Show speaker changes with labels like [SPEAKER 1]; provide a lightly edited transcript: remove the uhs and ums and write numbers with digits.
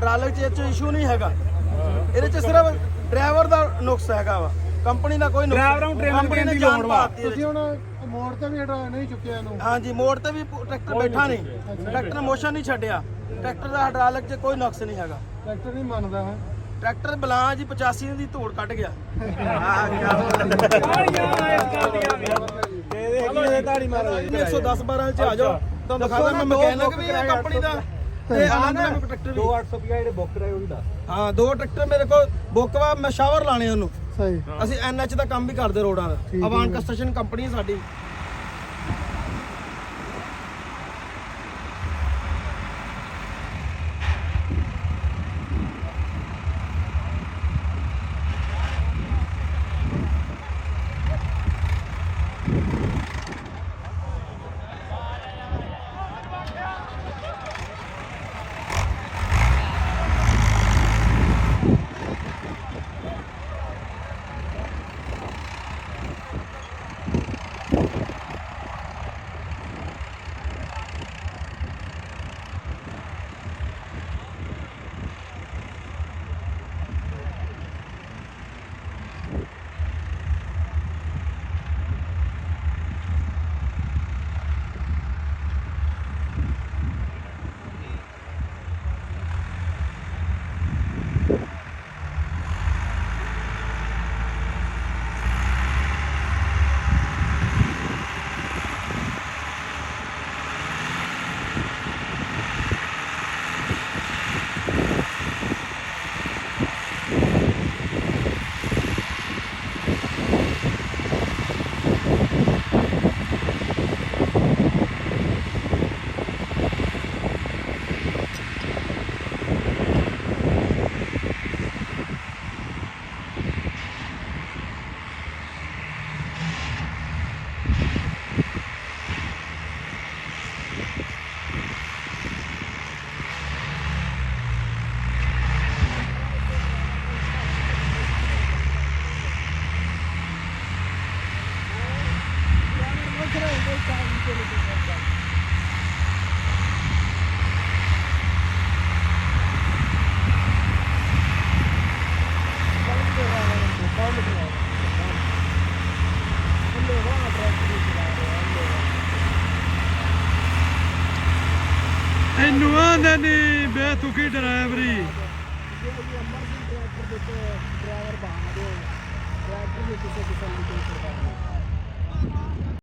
[SPEAKER 1] Hydraulic ਚ issue ਨਹੀਂ ਹੈਗਾ, ਇਹਦੇ ਚ ਸਿਰਫ ਡਰਾਈਵਰ ਦਾ ਨੁਕਸ ਹੈਗਾ ਵਾ, ਕੰਪਨੀ ਦਾ ਕੋਈ ਨੁਕਸ। ਕੰਪਨੀ ਨੇ ਜਾਨ ਪਾਤੀ।
[SPEAKER 2] ਤੁਸੀਂ ਹੁਣ ਮੋੜ ਤੇ ਵੀ ਨਹੀਂ ਚੁੱਕਿਆ ਇਹਨੂੰ?
[SPEAKER 1] ਹਾਂਜੀ, ਮੋੜ ਤੇ ਵੀ ਟਰੈਕਟਰ ਬੈਠਾ ਨਹੀਂ, ਟਰੈਕਟਰ ਮੋਸ਼ਨ ਨਹੀਂ ਛੱਡਿਆ, ਟਰੈਕਟਰ ਦਾ ਹਾਈਡ੍ਰੋਲਿਕ ਚ ਕੋਈ ਨੁਕਸ ਨਹੀਂ ਹੈਗਾ।
[SPEAKER 2] ਟਰੈਕਟਰ ਨਹੀਂ ਮੰਨਦਾ ਹੈ
[SPEAKER 1] ਟਰੈਕਟਰ ਬਲਾਂ ਜੀ 85 ਦੀ ਧੂੜ ਕੱਢ ਗਿਆ।
[SPEAKER 2] ਤਾੜੀ ਮਾਰੋ
[SPEAKER 1] 110 12 ਚ ਆ ਜਾਓ ਤੁਹਾਨੂੰ ਦਿਖਾਦਾ ਮੈਂ ਮਕੈਨਿਕ ਵੀ ਹੈ ਕੰਪਨੀ ਦਾ ਤੇ ਆਨੰਦ ਟਰੈਕਟਰ ਵੀ
[SPEAKER 2] 2800 ਜਿਹੜੇ ਬੁੱਕ ਕਰਾਏ ਉਹ ਵੀ ਦੱਸ।
[SPEAKER 1] ਹਾਂ 2 ਟਰੈਕਟਰ ਮੇਰੇ ਕੋਲ ਬੁੱਕ ਵਾ, ਮੈਂ ਸ਼ਾਵਰ ਲਾਣੇ ਉਹਨੂੰ।
[SPEAKER 2] ਸਹੀ।
[SPEAKER 1] ਅਸੀਂ ਐਨਐਚ ਦਾ ਕੰਮ ਵੀ ਕਰਦੇ ਰੋਡਾਂ ਦਾ। ਅਵਾਨ ਕੰਸਟਰਕਸ਼ਨ ਕੰਪਨੀ ਸਾਡੀ।
[SPEAKER 2] ਇਹਨੂੰ ਆਂਦੇ ਨਹੀਂ ਬੇਤੁਕੀ ਡਰਾਈਵਰੀ। ਡਰਾਈਵਰ ਬਾਹਰ ਦੇ ਟਰੈਕਟਰ ਦੇ ਕਿਸੇ ਕਿਸਮ ਦੀ ਕੋਈ ਸਰਕਾਰ ਨਹੀਂ।